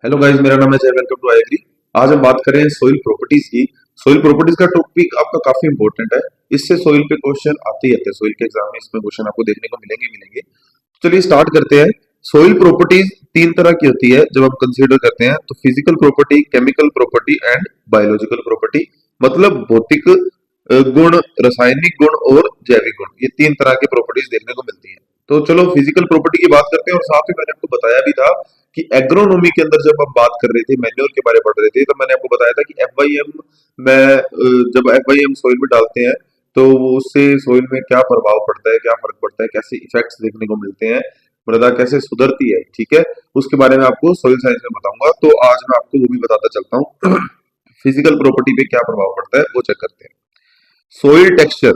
Hello guys, मेरा नाम है Jay. Welcome to I agree. आज हम बात करें सोइल प्रॉपर्टीज की। सोइल प्रॉपर्टीज का टॉपिक आपका काफी इंपॉर्टेंट है। इससे सोइल पे क्वेश्चन आते ही आते हैं। सोइल के एग्जाम में इसमें क्वेश्चन आपको देखने को मिलेंगे मिलेंगे तो चलिए स्टार्ट करते हैं। सोइल प्रॉपर्टीज तीन तरह की होती है जब हम कंसीडर करते हैं तो physical property, chemical property and biological property. मतलब भौतिक गुण, रासायनिक गुण और जैविक गुण, ये तीन तरह की प्रॉपर्टीज देखने को मिलती हैं। तो चलो फिजिकल प्रॉपर्टी की बात करते हैं। और साथ ही मैंने आपको बताया भी था कि एग्रोनॉमी के अंदर जब हम बात कर रहे थे, मैन्योर के बारे में पढ़ रहे थे, तो मैंने आपको बताया था कि एफवाईएम में जब एफवाईएम सोइल में डालते हैं तो उससे सोइल में क्या प्रभाव पड़ता है, क्या फर्क पड़ता है, कैसे इफेक्ट्स देखने को मिलते हैं, मृदा कैसे सुधरती है। ठीक है, उसके बारे में आपको सोइल साइंस में बताऊंगा। तो आज मैं आपको वो भी बताता चलता हूँ। फिजिकल प्रॉपर्टी पे क्या प्रभाव पड़ता है वो चेक करते हैं। Soil texture.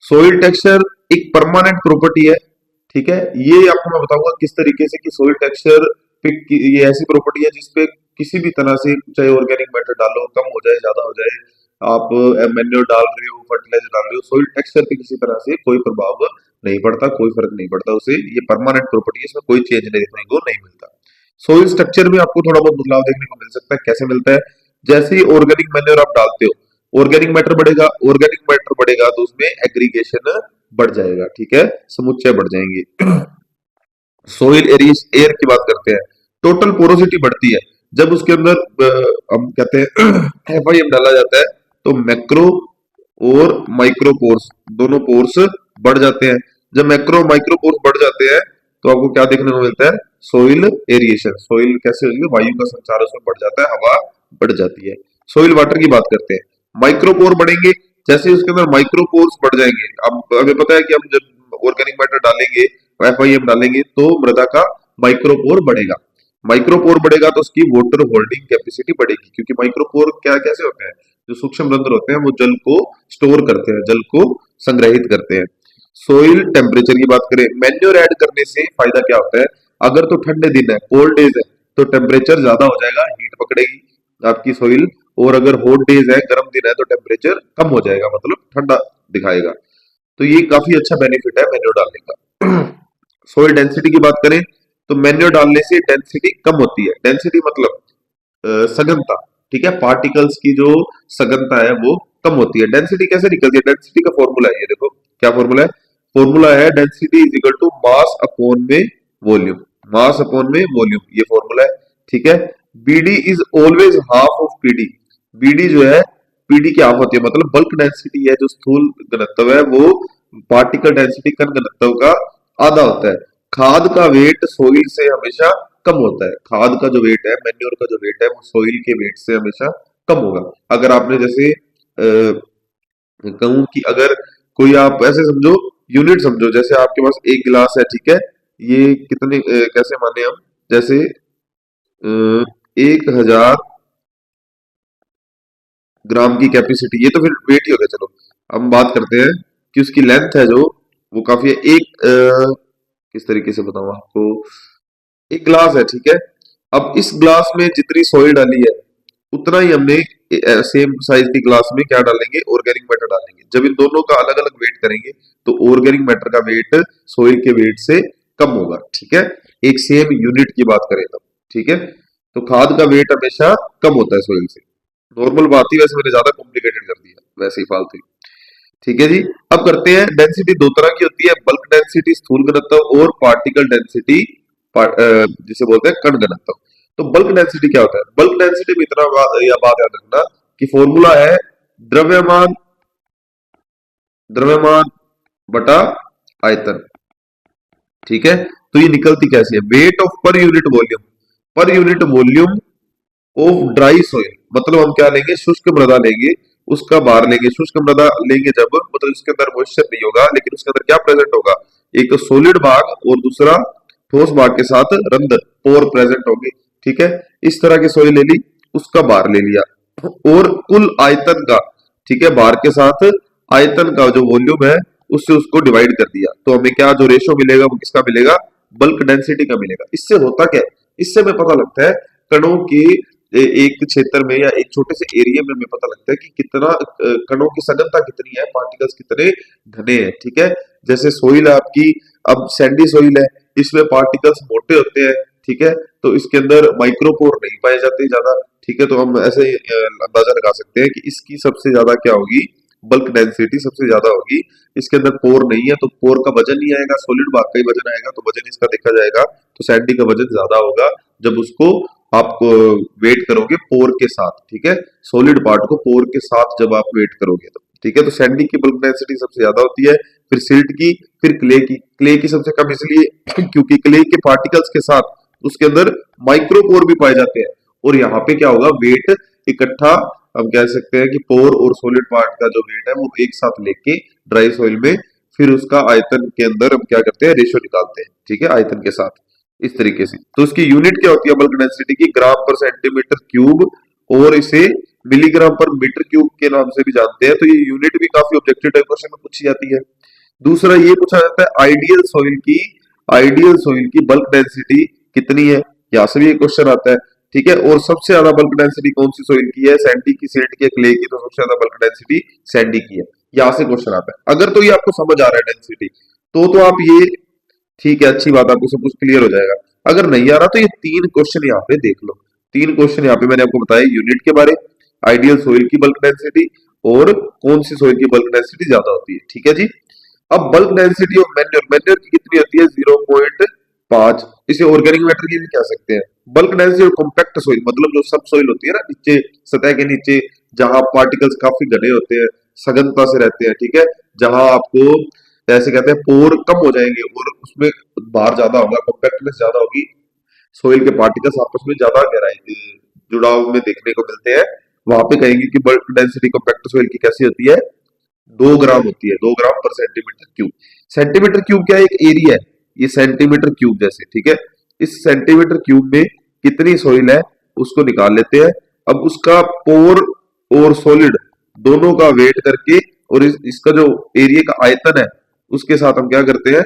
सोइल टेक्सचर एक परमानेंट प्रॉपर्टी है। ठीक है, ये आपको मैं बताऊंगा किस तरीके से कि सोइल टेक्सचर पे ये ऐसी प्रॉपर्टी है जिसपे किसी भी तरह से, चाहे ऑर्गेनिक मैटर डालो, कम हो जाए ज्यादा हो जाए, आप मैन्योर डाल रहे हो, फर्टिलाइजर डाल रहे हो, सोइल टेक्सचर पे किसी तरह से कोई प्रभाव नहीं पड़ता, कोई फर्क नहीं पड़ता उसे। ये परमानेंट प्रॉपर्टी है, इसमें कोई चेंज देखने को नहीं मिलता। सोइल स्ट्रक्चर में आपको थोड़ा बहुत बदलाव देखने को मिल सकता है। कैसे मिलता है? जैसे ही ऑर्गेनिक मैन्योर आप डालते हो, ऑर्गेनिक मैटर बढ़ेगा। ऑर्गेनिक मैटर बढ़ेगा तो उसमें एग्रीगेशन बढ़ जाएगा। ठीक है, समुच्चय बढ़ जाएंगे। सोइल एयर की बात करते हैं, टोटल पोरोसिटी बढ़ती है जब उसके अंदर हम कहते हैं एफआईएम डाला जाता है तो मैक्रो और माइक्रो पोर्स, दोनों पोर्स बढ़ जाते हैं। जब मैक्रो माइक्रो पोर्स बढ़ जाते हैं तो आपको क्या देखने को मिलता है? Soil aeration. सोइल कैसे होगी? वायु का संचार उसमें बढ़ जाता है, हवा बढ़ जाती है। सोइल वाटर की बात करते हैं, माइक्रोपोर बढ़ेंगे। जैसे उसके अंदर माइक्रोपोर्स बढ़ जाएंगे, अब हमें पता है कि हम जब ऑर्गेनिक मैटर डालेंगे, एफआईएम डालेंगे, तो मृदा का माइक्रोपोर बढ़ेगा। माइक्रोपोर बढ़ेगा तो उसकी वाटर होल्डिंग कैपेसिटी बढ़ेगी, क्योंकि माइक्रोपोर क्या कैसे होते हैं? जो सूक्ष्म रंध्र होते हैं वो जल को स्टोर करते हैं, जल को संग्रहित करते हैं। सोइल टेम्परेचर की बात करें, मैन्योर ऐड करने से फायदा क्या होता है? अगर तो ठंडे दिन है, कोल्ड डेज है, तो टेम्परेचर ज्यादा हो जाएगा, हीट पकड़ेगी आपकी सोइल। और अगर हॉट डेज है, गर्म दिन है, तो टेम्परेचर कम हो जाएगा, मतलब ठंडा दिखाएगा। तो ये काफी अच्छा बेनिफिट है मैन्योर डालने का। सोइल डेंसिटी की बात करें तो मैन्योर डालने से डेंसिटी कम होती है। डेंसिटी मतलब सघनता। ठीक है, पार्टिकल्स की जो सघनता है वो कम होती है। डेंसिटी कैसे निकलती है? डेंसिटी का फॉर्मूला है, ये देखो क्या फॉर्मूला है। फॉर्मूला है density is equal to mass upon में वॉल्यूम। मास अपॉन में वॉल्यूम, ये फॉर्मूला है। ठीक है, BD is always half of PD. BD जो है पीडी की हाफ होती है, मतलब बल्क डेंसिटी है, जो स्थूल घनत्व है, वो पार्टिकल डेंसिटी कण घनत्व का आधा होता है। खाद का वेट सोइल से हमेशा कम होता है। खाद का जो वेट है, मैन्योर का जो वेट है, वो सोइल के वेट से हमेशा कम होगा। अगर आपने जैसे कहूं कि अगर कोई, आप ऐसे समझो, यूनिट समझो, जैसे आपके पास एक गिलास है। ठीक है, ये कितने कैसे माने हम? जैसे 1000 ग्राम की कैपेसिटी, ये तो फिर वेट ही हो गया। चलो हम बात करते हैं कि उसकी लेंथ है जो, वो काफी है। किस तरीके से बताऊं आपको? एक ग्लास है, ठीक है। अब इस ग्लास में जितनी सॉइल डाली है उतना ही हमने सेम साइज की ग्लास में क्या डालेंगे? ऑर्गेनिक मैटर डालेंगे। जब इन दोनों का अलग अलग वेट करेंगे तो ऑर्गेनिक मैटर का वेट सॉइल के वेट से कम होगा। ठीक है, एक सेम यूनिट की बात करें तब। ठीक है, तो खाद का वेट हमेशा कम होता है सॉइल से। नॉर्मल बात ही, वैसे मैंने ज्यादा कॉम्प्लिकेटेड कर दिया, वैसे ही फालतू। ठीक है जी, अब करते हैं। डेंसिटी दो तरह की होती है, बल्क डेंसिटी स्थूल घनत्व, और पार्टिकल डेंसिटी जिसे बोलते हैं कण घनत्व। तो बल्क डेंसिटी क्या होता है? बल्क डेंसिटी में इतना या बात याद रखना कि फॉर्मूला है द्रव्यमान, द्रव्यमान बटा आयतन। ठीक है, तो ये निकलती कैसे है? Weight of per unit volume, per unit volume of dry soil. मतलब हम क्या लेंगे? शुष्क मृदा लेंगे, उसका भार लेंगे। शुष्क मृदा लेंगे जब, मतलब उसके अंदर मॉइस्चर नहीं होगा, लेकिन उसके अंदर क्या प्रेजेंट होगा? एक तो सॉलिड भाग और दूसरा ठोस भाग के साथ रंध्र, पोर प्रेजेंट होंगे। ठीक है, इस तरह की सोइल ले ली, उसका भार ले लिया, और कुल आयतन का, ठीक है, भार के साथ आयतन का जो वॉल्यूम है उससे उसको डिवाइड कर दिया, तो हमें क्या जो रेशो मिलेगा वो किसका मिलेगा? बल्क डेंसिटी का मिलेगा। इससे होता क्या है? इससे हमें पता लगता है कणों की एक क्षेत्र में या एक छोटे से एरिया में हमें पता लगता है कि कितना कणों की सघनता कितनी है, पार्टिकल्स कितने घने हैं। ठीक है, जैसे सोइल है आपकी, अब सैंडी सोइल है, इसमें पार्टिकल्स मोटे होते हैं। ठीक है। तो इसके अंदर माइक्रोपोर नहीं पाए जाते ज्यादा, ठीक है। तो हम ऐसे अंदाजा लगा सकते हैं कि इसकी सबसे ज्यादा क्या होगी, बल्क डेंसिटी सबसे ज्यादा होगी। इसके अंदर पोर नहीं है तो पोर का वजन नहीं आएगा, सॉलिड भाग का ही वजन आएगा, तो वजन इसका देखा जाएगा तो सैंडी का वजन ज्यादा होगा जब उसको आप वेट करोगे पोर के साथ, ठीक है। सॉलिड पार्ट को पोर के साथ जब आप वेट करोगे तो, ठीक है। तो सैंडी की बल्क डेंसिटी सबसे ज्यादा होती है, फिर सिल्ट की, फिर क्ले की सबसे कम इसलिए क्योंकि क्ले के पार्टिकल्स के साथ उसके अंदर माइक्रोपोर भी पाए जाते हैं, और यहाँ पे क्या होगा, वेट इकट्ठा, हम कह सकते हैं कि पोर और सॉलिड पार्ट का जो वेट है वो एक साथ लेके ड्राई सॉइल में, फिर उसका आयतन के अंदर हम क्या करते हैं, रेशो निकालते हैं, ठीक है, आयतन के साथ इस तरीके से। तो इसकी यूनिट क्या होती है बल्क डेंसिटी की, ग्राम पर सेंटीमीटर क्यूब, और इसे मिलीग्राम पर मीटर क्यूब के नाम से भी जानते हैं। तो ये यूनिट भी काफी ऑब्जेक्टिव टाइप क्वेश्चन में पूछी जाती है। दूसरा ये पूछा जाता है आइडियल सॉइल की बल्क डेंसिटी कितनी है, यहाँ से भी एक क्वेश्चन आता है, ठीक है। और सबसे ज्यादा बल्क डेंसिटी कौन सी सॉइल की है, सैंडी की, सिल्ट की, क्ले की, तो सबसे ज्यादा बल्क डेंसिटी सैंडी की है, यहाँ से क्वेश्चन आता है। अगर तो ये आपको समझ आ रहा है डेंसिटी, तो आप ये, ठीक है, अच्छी बात, आपको सब कुछ क्लियर हो जाएगा। अगर नहीं आ रहा तो ये तीन क्वेश्चन यहाँ पे देख लो, तीन क्वेश्चन यहाँ पे मैंने आपको बताया, यूनिट के बारे, आइडियल सोइल की बल्क डेंसिटी, और कौन सी सोइल की बल्क डेंसिटी ज्यादा होती है, ठीक है जी। अब बल्क डेंसिटी ऑफ मैन्योर की कितनी होती है, 0.5। इसे ऑर्गेनिक मैटर की भी कह सकते हैं। बल्क डेंसिटी और कॉम्पैक्ट सोइल, मतलब जो सब सोइल होती है ना नीचे, सतह के नीचे, जहां पार्टिकल्स काफी घने होते हैं, सघनता से रहते हैं, ठीक है, जहां आपको ऐसे कहते हैं पोर कम हो जाएंगे और उसमें भार ज्यादा होगा, कॉम्पैक्टनेस ज्यादा होगी, सोइल के पार्टिकल्स आपस में ज्यादा गहराई जुड़ाव में देखने को मिलते हैं, वहां पे कहेंगे कि बल्क डेंसिटी कॉम्पैक्ट सोइल की कैसी होती है, 2 ग्राम होती है, 2 ग्राम पर सेंटीमीटर क्यूब। सेंटीमीटर क्यूब क्या है, एक एरिया है, ये सेंटीमीटर क्यूब जैसे, ठीक है। इस सेंटीमीटर क्यूब में कितनी सोइल है उसको निकाल लेते हैं। अब उसका पोर और सॉलिड दोनों का वेट करके, और इसका जो एरिया का आयतन है उसके साथ हम क्या करते हैं,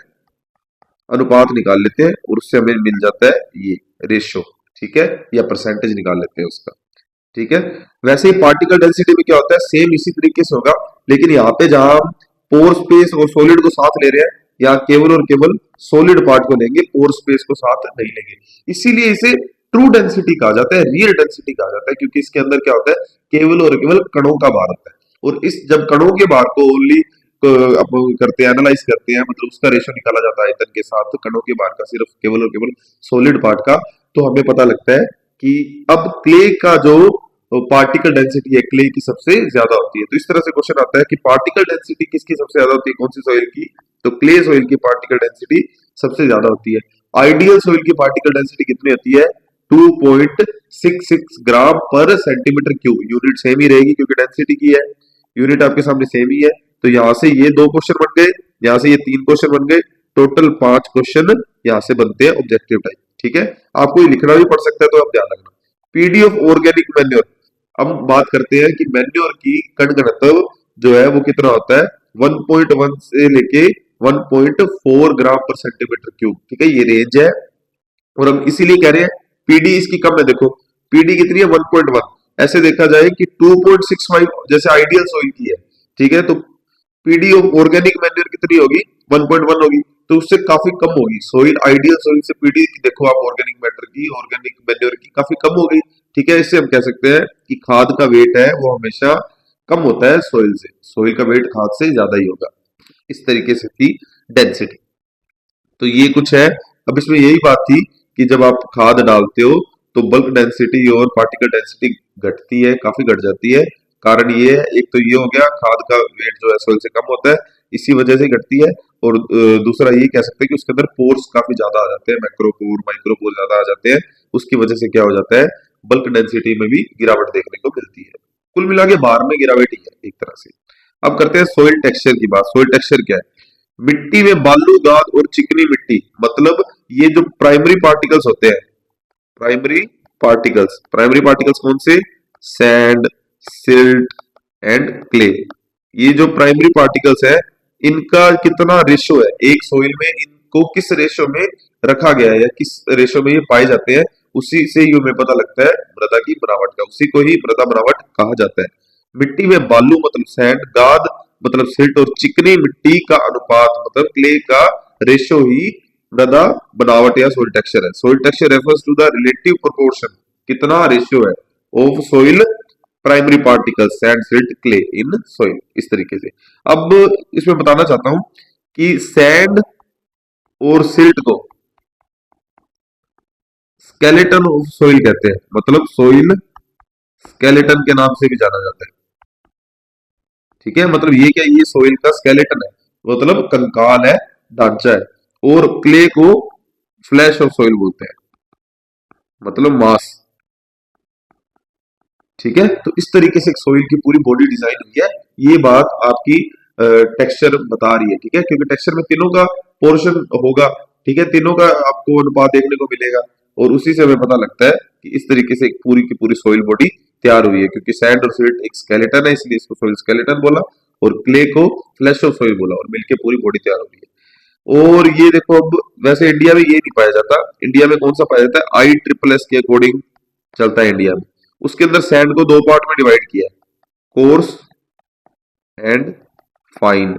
अनुपात निकाल लेते हैं, और उससे हमें मिल जाता है ये रेशो, ठीक है, या परसेंटेज निकाल लेते हैं उसका, ठीक है। वैसे ही पार्टिकल डेंसिटी में क्या होता है, सेम इसी तरीके से होगा, लेकिन यहाँ पे जहां हम पोर स्पेस और सॉलिड को साथ ले रहे हैं, यहाँ केवल और केवल सॉलिड पार्ट को लेंगे, पोर स्पेस को साथ नहीं लेंगे। इसीलिए इसे ट्रू डेंसिटी कहा जाता है, रियल डेंसिटी कहा जाता है, क्योंकि इसके अंदर क्या होता है, केवल और केवल कणों का भार होता है। और इस जब कणों के भार को ओनली करते हैं, एनालाइज करते हैं, मतलब उसका रेशो निकाला जाता है आयतन के साथ, कणों के भार का, सिर्फ केवल और केवल सॉलिड पार्ट का, तो हमें पता लगता है कि अब क्ले का जो पार्टिकल डेंसिटी है, क्ले की सबसे ज्यादा होती है। तो इस तरह से क्वेश्चन आता है कि पार्टिकल डेंसिटी किसकी सबसे ज्यादा होती है, कौन सी सॉइल की, तो क्ले सॉइल की पार्टिकल डेंसिटी सबसे ज्यादा होती है। आइडियल सॉइल की पार्टिकल डेंसिटी कितनी होती है, 2.66 ग्राम पर सेंटीमीटर क्यूब। यूनिट सेम ही रहेगी क्योंकि डेंसिटी की है, यूनिट आपके सामने सेम ही है। तो यहाँ से ये 2 क्वेश्चन बन गए, यहाँ से ये 3 क्वेश्चन बन गए, टोटल 5 क्वेश्चन यहाँ से बनते हैं ऑब्जेक्टिव टाइप, ठीक है। आपको ये लिखना भी पड़ सकता है, तो आप ध्यान रखना। पीडी ऑफ ऑर्गेनिक मैन्योर, हम बात करते हैं कि मैन्योर की कण घनत्व जो है वो कितना होता है, 1.1 से लेके 1.4 ग्राम पर सेंटीमीटर क्यूब, ठीक है, ये रेंज है। और हम इसीलिए कह रहे हैं पीडी इसकी कम है, देखो पीडी कितनी है, 1.1। ऐसे देखा जाए कि 2.65 जैसे आइडियल सॉइल की है, ठीक है, तो पीडी ऑफ ऑर्गेनिक मैन्योर कितनी होगी, 1.1 होगी, तो उससे काफी कम होगी सॉइल। आइडियल सॉइल से पीडी देखो आप ऑर्गेनिक मैटर की, ऑर्गेनिक मैन्योर की काफी कम हो गई, ठीक है। इससे हम कह सकते हैं कि खाद का वेट है वो हमेशा कम होता है सॉइल से, सॉइल का वेट खाद से ज्यादा ही होगा। इस तरीके से थी डेंसिटी, तो ये कुछ है। अब इसमें यही बात थी कि जब आप खाद डालते हो तो बल्क डेंसिटी और पार्टिकल डेंसिटी घटती है, काफी घट जाती है। कारण ये है, एक तो ये हो गया खाद का वेट जो है सॉइल से कम होता है, इसी वजह से घटती है। और दूसरा ये कह सकते हैं कि उसके अंदर पोर्स काफी ज्यादा आ जाते हैं, मैक्रोपोर माइक्रोपोर ज्यादा आ जाते हैं, उसकी वजह से क्या हो जाता है, बल्क डेंसिटी में भी गिरावट देखने को मिलती है। कुल मिला के बाहर में गिरावट ही है एक तरह से। अब करते हैं सोइल टेक्सचर की बात। सोइल टेक्सचर क्या है, मिट्टी में बालू, गाद और चिकनी मिट्टी, मतलब ये जो प्राइमरी पार्टिकल्स होते हैं, प्राइमरी पार्टिकल्स कौन से, सैंड, सिल्ट एंड क्ले, ये जो प्राइमरी पार्टिकल्स है इनका कितना रेशो है एक सोइल में, इनको किस रेशो में रखा गया है या किस रेशो में ये पाए जाते हैं, उसी से ही हमें पता लगता है मृदा की बनावट का, उसी को ही मृदा बनावट कहा जाता है। मिट्टी में बालू मतलब सैंड, गाद मतलब सिल्ट और चिकनी मिट्टी का अनुपात मतलब क्ले का रेशो ही मृदा बनावट या सोइल टेक्सचर है। Soil texture refers to the relative proportion, कितना रेशियो है of soil primary particles sand silt clay in soil, इस तरीके से। अब इसमें बताना चाहता हूं कि सैंड और सिल्ट को स्केलेटन ऑफ सोइल कहते हैं, मतलब सोइल स्केलेटन के नाम से भी जाना जाता है। ठीक है, मतलब ये क्या, ये सोइल का स्केलेटन है, मतलब कंकाल है, ढांचा है। और क्ले को फ्लैश ऑफ सोइल बोलते हैं, मतलब मास। ठीक है, तो इस तरीके से सोइल की पूरी बॉडी डिजाइन हुई है। ये बात आपकी टेक्सचर बता रही है। ठीक है, क्योंकि टेक्सचर में तीनों का पोर्शन होगा। ठीक है, तीनों का आपको अनुपात देखने को मिलेगा, और उसी से हमें पता लगता है कि इस तरीके से एक पूरी की पूरी सोइल बॉडी तैयार हुई है। क्योंकि सैंड और सिल्ट एक स्केलेटन है, इसलिए इसको सोइल स्केलेटन बोला, और क्ले को फ्लैश ऑफ सोइल बोला, और मिलके पूरी बॉडी तैयार हो रही है। और ये देखो, अब वैसे इंडिया में ये नहीं पाया जाता। इंडिया में कौन सा पाया जाता है, ISSS के अकॉर्डिंग चलता है इंडिया में। उसके अंदर सैंड को दो पार्ट में डिवाइड किया है, कोर्स एंड फाइन,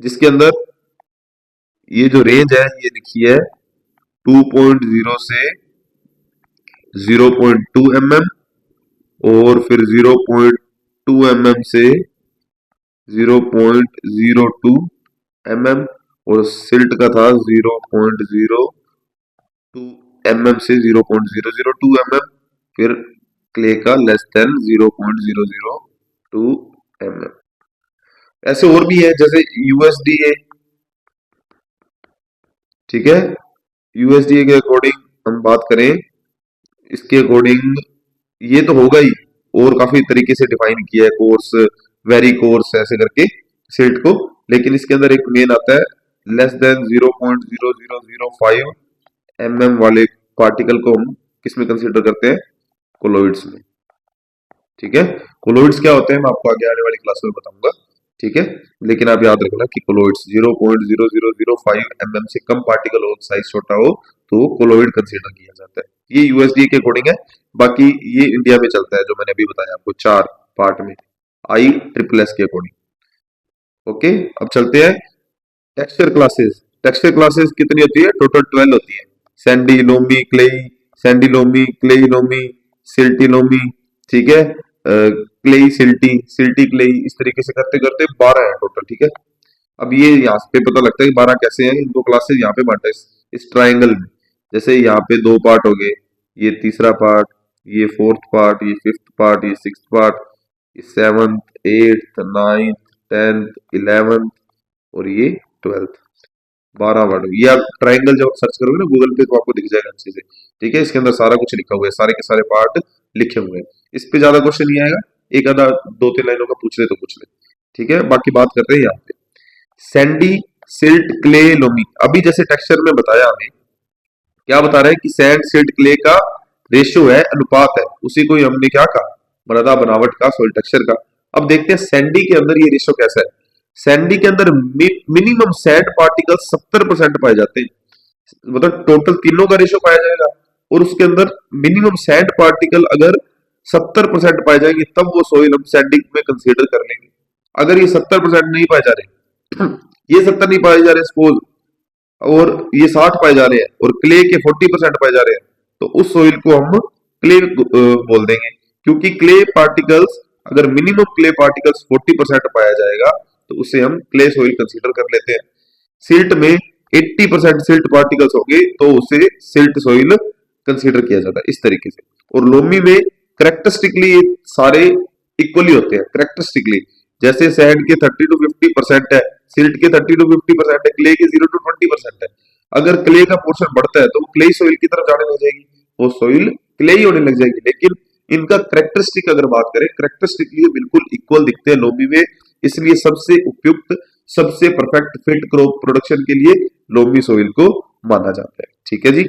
जिसके अंदर ये जो रेंज है ये लिखी है 2.0 से 0.2 mm, और फिर 0.2 mm से 0.02 mm, और सिल्ट का था 0.02 mm से 0.002 mm, फिर क्ले का लेस देन 0.002 mm। ऐसे और भी है, जैसे USDA। ठीक है, USDA के अकॉर्डिंग हम बात करें, इसके अकॉर्डिंग ये तो होगा ही, और काफी तरीके से डिफाइन किया है, कोर्स, वेरी कोर्स, ऐसे करके सिल्ट को। लेकिन इसके अंदर एक मेन आता है, लेस देन 0.0005 mm वाले पार्टिकल को हम किस में कंसीडर करते हैं, कोलोइड्स में। ठीक है, कोलोइड्स क्या होते हैं मैं आपको आगे आने वाली क्लास में बताऊंगा। ठीक है, लेकिन आप याद रखना कि कोलोइड्स 0.0005 mm से कम पार्टिकल हो, साइज छोटा हो, तो वो कोलोइड कंसीडर किया जाता है। ये USDA के अकॉर्डिंग है। बाकी ये इंडिया में चलता है, जो मैंने अभी बताया आपको 4 पार्ट में, ISSS के अकॉर्डिंग। ओके, अब चलते हैं टेक्सचर क्लासेस। टेक्सचर क्लासेस कितनी होती है, टोटल 12 होती है। Sandy, loamy, clayey, sandy loamy, clayey loamy, silty loamy. ठीक है, क्लेई सिल्टी, सिल्टी क्लेई, इस तरीके से करते करते 12 है टोटल। ठीक है, अब ये यहाँ पे पता लगता है कि 12 कैसे हैं। इनको क्लासेस यहाँ पे बांटा है इस ट्राइंगल में। जैसे यहाँ पे 2 पार्ट हो गए, ये तीसरा पार्ट, ये 4th पार्ट, ये 5th पार्ट, ये 6th पार्ट, ये 7th, 8th, 9th, 10th, 11th, और ये 12th। 12 वर्ड। ये आप ट्राइंगल जब सर्च करोगे ना गूगल पे, तो आपको दिख जाएगा अच्छे से। ठीक है, इसके अंदर सारा कुछ लिखा हुआ है, सारे के सारे पार्ट लिखे हुए हैं। इस पे ज्यादा क्वेश्चन नहीं आएगा, एक आधा 2-3 लाइनों का पूछ ले तो पूछ ले। ठीक है, बाकी बात करते हैं यहाँ पे सैंडी, सिल्ट, क्ले, लोमी। अभी जैसे टेक्सचर में बताया हमें, क्या बता रहे हैं कि सैंड, सिल्ट, क्ले का रेशियो है, अनुपात है, उसी को ही हमने क्या कहा, मृदा बनावट का, सोइल टेक्सचर का। अब देखते हैं सैंडी के अंदर ये रेशियो कैसा है। सैंडी के अंदर मिनिमम सैंड पार्टिकल 70% पाए जाते हैं, मतलब टोटल तीनों का रेशियो पाया जाएगा, और उसके अंदर मिनिमम सैंड पार्टिकल अगर 70% पाए जाएंगे, तब वो सोइल हम सैंडिंग में कंसीडर कर लेंगे। अगर ये 70% नहीं पाए जा रहे, ये 70 नहीं पाए जा रहे सपोज, और ये 60 पाए जा रहे हैं, और क्ले के 40% पाए जा रहे हैं, तो उस सोइल को हम क्ले बोल देंगे। क्योंकि क्ले पार्टिकल्स, अगर मिनिमम क्ले पार्टिकल्स 40% पाया जाएगा, तो उसे हम क्ले सोइल कंसीडर कर लेते हैं। सिल्ट में 80% सिल्ट पार्टिकल्स होंगे, तो उसे सिल्ट सोइल कंसीडर किया जाता है, इस तरीके से। और लोमी में करेक्टरिस्टिकली सारे इक्वली होते हैं, करेक्टरिस्टिकली। जैसे सैंड के 30 to 50% है, सिल्ट के 30 to 50% है, क्ले के 0 to 20% है। अगर क्ले का पोर्शन बढ़ता है, तो वो क्ले सोइल की तरफ जाने लग जाएगी, वो सोइल क्ले ही होने लग जाएगी। लेकिन इनका करेक्टरिस्टिक अगर बात करें, करेक्टरिस्टिकली बिल्कुल इक्वल दिखते हैं लोमी में, इसलिए सबसे उपयुक्त, सबसे परफेक्ट फिट क्रॉप प्रोडक्शन के लिए लोमी सोइल को माना जाता है। ठीक है जी,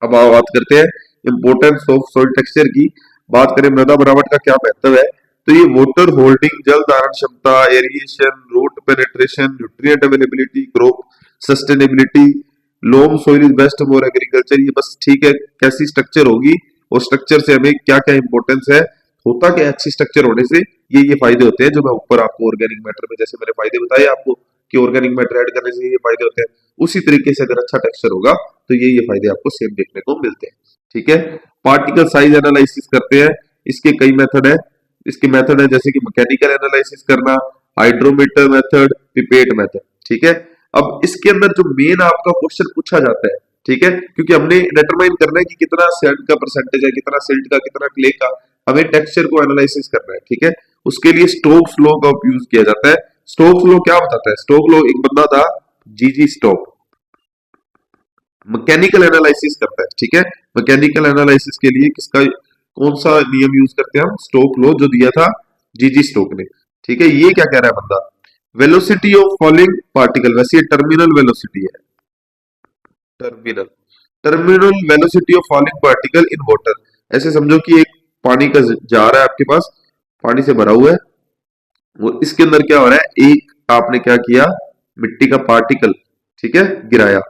अब आप बात करते हैं इंपोर्टेंस ऑफ सोइल टेक्सचर की। बात करें मृदा बनावट का क्या महत्व है, तो ये वाटर होल्डिंग, जल धारण क्षमता, aeration, root penetration, nutrient availability, crop sustainability, loam soil is best for agriculture. ये बस ठीक है, कैसी स्ट्रक्चर होगी और स्ट्रक्चर से हमें क्या क्या इंपॉर्टेंस है, होता क्या, अच्छी स्ट्रक्चर होने से ये फायदे होते हैं, जो मैं ऊपर आपको ऑर्गेनिक मैटर में, जैसे मैंने फायदे बताए आपको कि ऑर्गेनिक मैटर ऐड करने से ये फायदे होते हैं। उसी तरीके से अगर अच्छा टेक्सचर होगा तो ये फायदे आपको सेम देखने को मिलते हैं। ठीक है, पार्टिकल साइज एनालिसिस करते हैं, इसके कई मेथड है। इसके मेथड है जैसे कि मैकेनिकल एनालिसिस करना, हाइड्रोमीटर मेथड, पिपेट मेथड। ठीक है, अब इसके अंदर जो मेन आपका क्वेश्चन पूछा जाता है, ठीक है, क्योंकि हमने डिटरमाइन करना है कि कितना सैंड का परसेंटेज है, कितना सिल्ट का, कितना क्ले का, हमें टेक्सचर को एनालिसिस करना है। ठीक है, उसके लिए स्टोक्स लॉ का यूज किया जाता है। स्टोक्स लॉ क्या बताता है? स्टोक्स लॉ एक बंदा था जीजी स्टोक, मैकेनिकल एनालिसिस करता है। ठीक है, मैकेनिकल एनालिसिस के लिए किसका कौन सा नियम यूज करते हैं हम? स्टोक लॉ, जो दिया था जीजी स्टोक ने। ठीक है, ये क्या कह रहा है बंदा? वेलोसिटी ऑफ फॉलिंग पार्टिकल, वैसे ये टर्मिनल वेलोसिटी है, terminal terminal velocity of falling particle in water. ऐसे समझो कि एक पानी का जार है आपके पास, पानी से भरा हुआ है, वो इसके अंदर क्या हो रहा है, एक आपने क्या किया, मिट्टी का पार्टिकल, ठीक है, गिराया।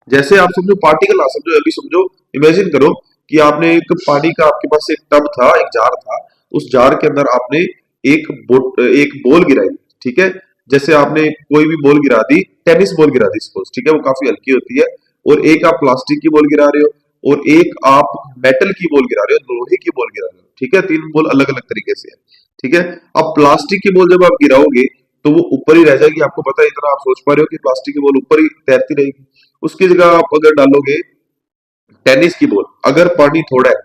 जैसे आप समझो पार्टिकल, ना समझो, अभी समझो, इमेजिन करो कि आपने एक पानी का, आपके पास एक टब था, एक जार था, उस जार के अंदर आपने एक बॉल गिराई। ठीक है, जैसे आपने कोई भी बॉल गिरा दी, टेनिस बॉल गिरा दी सपोज, ठीक है, वो काफी हल्की होती है, और एक आप प्लास्टिक की बॉल गिरा रहे हो, और एक आप मेटल की बॉल गिरा रहे हो, लोहे की बॉल गिरा रहे हो। ठीक है, तीन बॉल अलग अलग तरीके से है। ठीक है, अब प्लास्टिक की बॉल जब आप गिराओगे तो वो ऊपर ही रह जाएगी, आपको पता है, इतना आप सोच पा रहे हो कि प्लास्टिक की बॉल ऊपर ही तैरती रहेगी। उसकी जगह आप अगर डालोगे टेनिस की बॉल, अगर पानी थोड़ा है,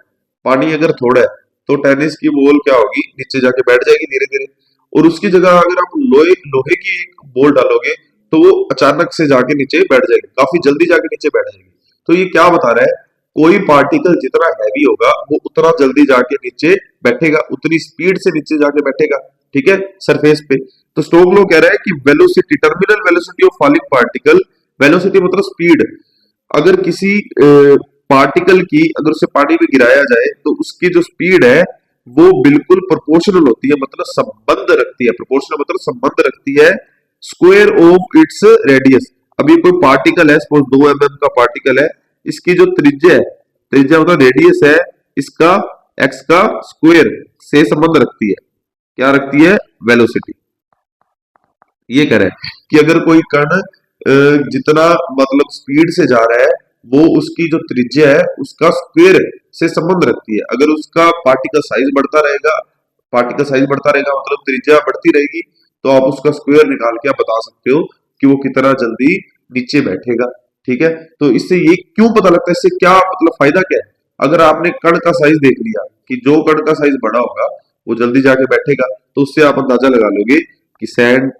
पानी अगर थोड़ा है, तो टेनिस की बॉल क्या होगी, नीचे जाके बैठ जाएगी धीरे धीरे। और उसकी जगह अगर आप लोहे लोहे की एक बॉल डालोगे तो वो अचानक से जाके नीचे बैठ जाएगी, काफी जल्दी जाके नीचे बैठ जाएगी। तो ये क्या बता रहा है, कोई पार्टिकल जितना हैवी होगा वो उतना जल्दी जाके नीचे बैठेगा, उतनी स्पीड से नीचे जाके बैठेगा। ठीक है, सरफेस पे। तो स्टोक लॉ कह रहा है कि velocity, terminal velocity of falling particle, velocity मतलब स्पीड, अगर किसी पार्टिकल की, अगर उसे पानी में गिराया जाए तो उसकी जो स्पीड है वो बिल्कुल प्रोपोर्शनल होती है, मतलब संबंध रखती है, प्रोपोर्शनल मतलब संबंध रखती है स्क्वायर ऑफ इट्स रेडियस। अब ये कोई पार्टिकल है, सपोज 2 mm का पार्टिकल है, इसकी जो त्रिज्या है, त्रिज्या मतलब रेडियस है, इसका एक्स का स्क्वायर से संबंध रखती है। क्या रखती है? वेलोसिटी। ये कह रहे हैं कि अगर कोई कण जितना मतलब स्पीड से जा रहा है, वो उसकी जो त्रिज्या है उसका स्क्वायर से संबंध रखती है। अगर उसका पार्टिकल साइज बढ़ता रहेगा, पार्टिकल साइज बढ़ता रहेगा मतलब त्रिज्या बढ़ती रहेगी, तो आप उसका स्क्वायर निकाल के आप बता सकते हो कि वो कितना जल्दी नीचे बैठेगा। ठीक है, तो इससे ये क्यों पता लगता है, इससे क्या मतलब फायदा क्या है? अगर आपने कण का साइज देख लिया कि जो कण का साइज बड़ा होगा वो जल्दी जाके बैठेगा, तो उससे आप अंदाजा लगा लोगे कि सैंड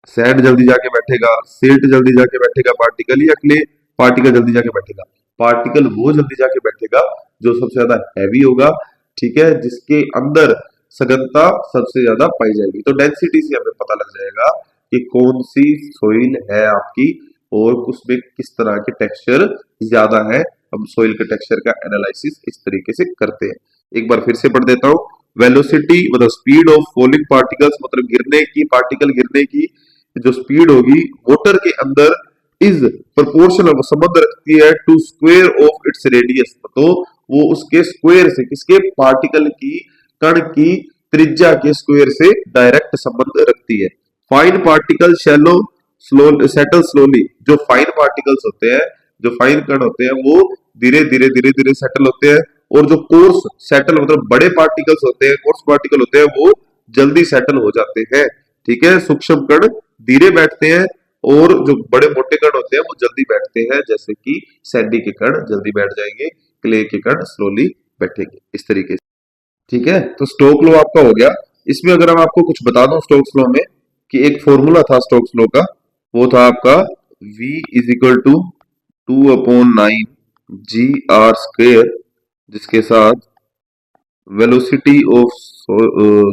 सैंड जल्दी जाके बैठेगा, सिल्ट जल्दी जाके बैठेगा, पार्टिकल, या क्ले पार्टिकल जल्दी जाके बैठेगा। पार्टिकल वो जल्दी जाके बैठेगा जो सबसे ज्यादा हैवी होगा, ठीक है, जिसके अंदर सघनता सबसे ज्यादा पाई जाएगी। तो डेंसिटी से हमें पता लग जाएगा कि कौन सी सोइल है आपकी और उसमें किस तरह के टेक्सचर ज्यादा है। हम सोइल के टेक्सचर का एनालिसिस इस तरीके से करते हैं। एक बार फिर से पढ़ देता हूँ। वेलोसिटी मतलब स्पीड ऑफ फॉलिंग पार्टिकल्स, मतलब गिरने की, पार्टिकल गिरने की जो स्पीड होगी वाटर के अंदर, इज प्रोपोर्शनल, संबंध रखती है to square of its radius. तो वो उसके स्क्वायर से, किसके? पार्टिकल की, कण की त्रिज्या के स्क्वायर से डायरेक्ट संबंध रखती है। Fine particle shallow slow settle slowly, जो फाइन पार्टिकल्स होते हैं, जो फाइन कण होते हैं, वो धीरे धीरे सेटल होते हैं, और जो कोर्स सेटल मतलब बड़े पार्टिकल्स होते हैं, कोर्स पार्टिकल होते हैं, वो जल्दी सेटल हो जाते हैं। ठीक है, सूक्ष्म कण धीरे बैठते हैं और जो बड़े मोटे कण होते हैं वो जल्दी बैठते हैं, जैसे कि सैंडी के कण जल्दी बैठ जाएंगे, क्ले के कण स्लोली बैठेंगे, इस तरीके से। ठीक है, तो स्टोक लॉ आपका हो गया। इसमें अगर हम आपको कुछ बता दूं स्टोक्स लॉ में, कि एक फॉर्मूला था स्टोक्स लॉ का, वो था आपका V is equal to 2/9 GR², जिसके साथ velocity of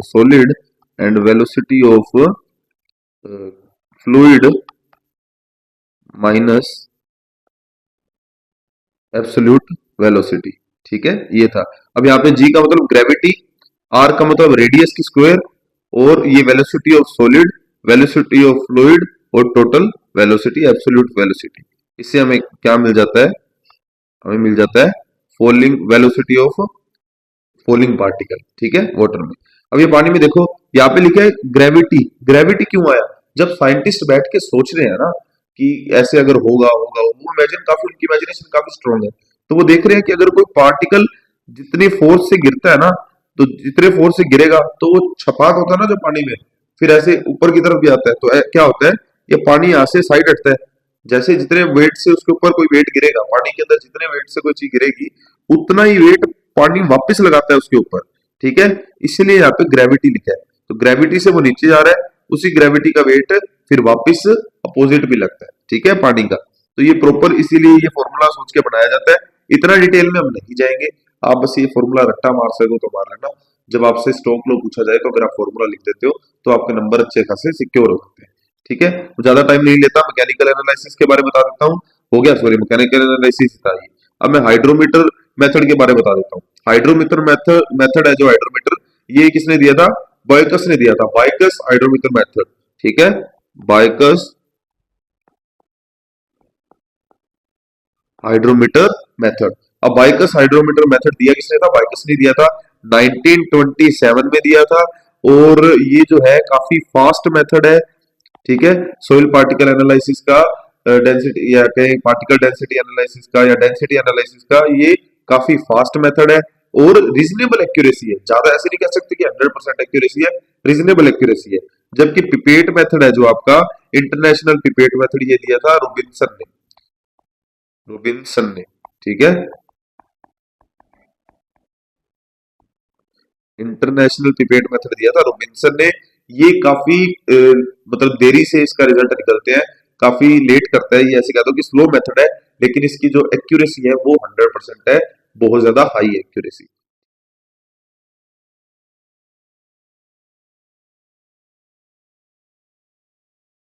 solid and velocity of fluid minus absolute velocity. ठीक है, ये था। अब यहाँ पे G का मतलब ग्रेविटी, R का मतलब रेडियस की स्क्वायर, और ये velocity of solid, velocity of fluid, और टोटल वेलोसिटी, एब्सोल्यूट वेलोसिटी। इससे हमें क्या मिल जाता है? हमें मिल जाता है falling velocity of falling particle. ठीक है, वाटर में। अब ये पानी में देखो, यहाँ पे लिखा है ग्रेविटी। ग्रेविटी क्यों आया? जब साइंटिस्ट बैठ के सोच रहे हैं ना कि ऐसे अगर होगा होगा वो इमेजिन काफी उनकी इमेजिनेशन काफी स्ट्रांग है। तो वो देख रहे हैं कि अगर कोई पार्टिकल जितनी फोर्स से गिरता है ना, तो जितने फोर्स से गिरेगा तो वो छपाक होता है ना जो पानी में, फिर ऐसे ऊपर की तरफ भी आता है। तो क्या होता है, ये पानी यहाँ से साइड हटता है। जैसे जितने वेट से उसके ऊपर कोई वेट गिरेगा, पानी के अंदर जितने वेट से कोई चीज गिरेगी, उतना ही वेट पानी वापस लगाता है उसके ऊपर। ठीक है, इसीलिए यहाँ पे ग्रेविटी लिखा है। तो ग्रेविटी से वो नीचे जा रहा है, उसी ग्रेविटी का वेट फिर वापस अपोजिट भी लगता है। ठीक है, पानी का। तो ये प्रॉपर इसीलिए ये फॉर्मूला सोच के बनाया जाता है। इतना डिटेल में हम नहीं जाएंगे, आप बस ये फॉर्मूला रट्टा मार सको तो मार लेना। जब आपसे स्टॉक लो पूछा जाए तो अगर आप फॉर्मूला लिख देते हो तो आपके नंबर अच्छे खासे सिक्योर हो सकते हैं। ठीक है, तो ज्यादा टाइम नहीं लेता, मैकेनिकल एनालिसिस के बारे में बता देता हूँ। हो गया, सॉरी, मैकेनिकल एनालिसिस था ये। अब मैं हाइड्रोमीटर मेथड के बारे में बता देता हूँ। हाइड्रोमीटर मेथड है जो हाइड्रोमीटर, ये किसने दिया था? बायकस ने दिया था, बायकस हाइड्रोमीटर मेथड। ठीक है, बायकस हाइड्रोमीटर मेथड। अब बाइकस हाइड्रोमीटर मेथड दिया किसने था? बाइकस ने दिया था, 1927 में दिया था। और ये जो है काफी फास्ट मेथड है। ठीक है, सोइल पार्टिकल एनालिसिस का, डेंसिटी या कहीं पार्टिकल डेंसिटी एनालिसिस का या डेंसिटी एनालिसिस का, ये काफी फास्ट मेथड है और रीजनेबल एक्यूरेसी है। ज्यादा ऐसे नहीं कह सकते कि 100% एक्यूरेसी है, रीजनेबल एक्यूरेसी है। जबकि पिपेट मेथड है जो आपका, इंटरनेशनल पिपेट मेथड, ये दिया था रोबिन्सन ने। ठीक है, इंटरनेशनल पिपेट मेथड दिया था रोबिन्सन ने। ये काफी मतलब देरी से इसका रिजल्ट निकलते हैं, काफी लेट करता है। ये ऐसे कह दो कि स्लो मेथड है, लेकिन इसकी जो एक्यूरेसी है वो 100% है, बहुत ज्यादा हाई एक्यूरेसी।